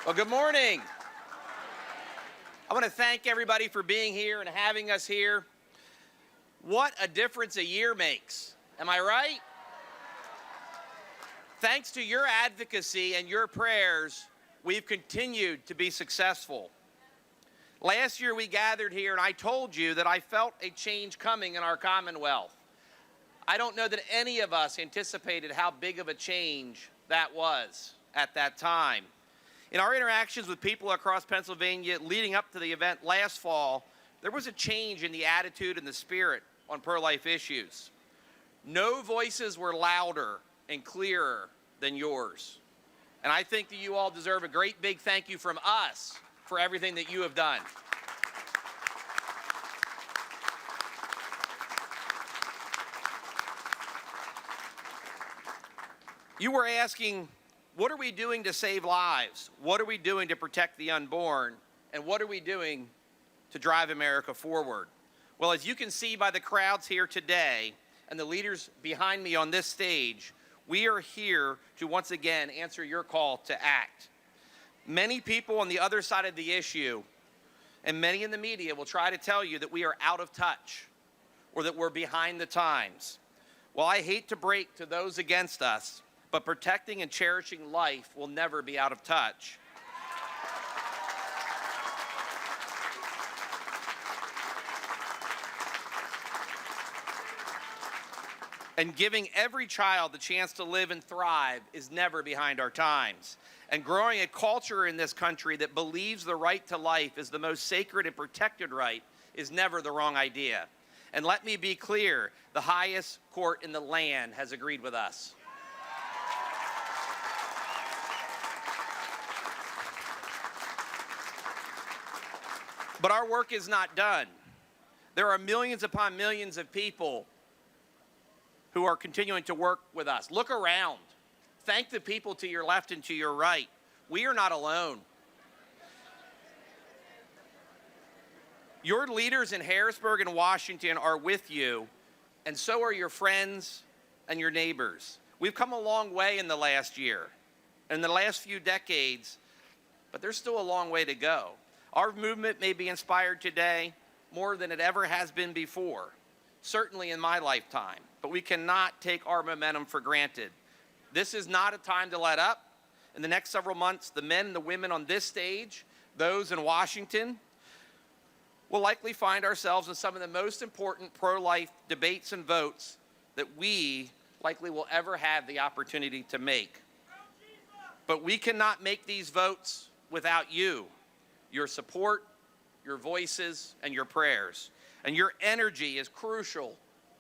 Well, good morning. I want to thank everybody for being here and having us here. What a difference a year makes. Am I right? Thanks to your advocacy and your prayers, we've continued to be successful. Last year we gathered here and I told you that I felt a change coming in our Commonwealth. I don't know that any of us anticipated how big of a change that was at that time. In our interactions with people across Pennsylvania leading up to the event last fall, there was a change in the attitude and the spirit on pro-life issues. No voices were louder and clearer than yours. And I think that you all deserve a great big thank you from us for everything that you have done. You were asking, what are we doing to save lives? What are we doing to protect the unborn? And what are we doing to drive America forward? Well, as you can see by the crowds here today and the leaders behind me on this stage, we are here to once again answer your call to act. Many people on the other side of the issue and many in the media will try to tell you that we are out of touch or that we're behind the times. Well, I hate to break to those against us, but protecting and cherishing life will never be out of touch. And giving every child the chance to live and thrive is never behind our times. And growing a culture in this country that believes the right to life is the most sacred and protected right is never the wrong idea. And let me be clear, the highest court in the land has agreed with us. But our work is not done. There are millions upon millions of people who are continuing to work with us. Look around. Thank the people to your left and to your right. We are not alone. Your leaders in Harrisburg and Washington are with you, and so are your friends and your neighbors. We've come a long way in the last year, in the last few decades, but there's still a long way to go. Our movement may be inspired today more than it ever has been before, certainly in my lifetime, but we cannot take our momentum for granted. This is not a time to let up. In the next several months, the men and the women on this stage, those in Washington, will likely find ourselves in some of the most important pro-life debates and votes that we likely will ever have the opportunity to make. But we cannot make these votes without you, your support, your voices, and your prayers. And your energy is crucial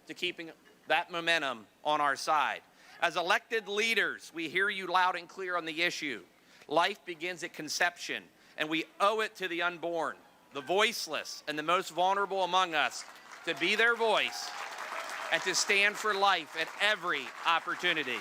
to keeping that momentum on our side. As elected leaders, we hear you loud and clear on the issue. Life begins at conception, and we owe it to the unborn, the voiceless, and the most vulnerable among us to be their voice and to stand for life at every opportunity.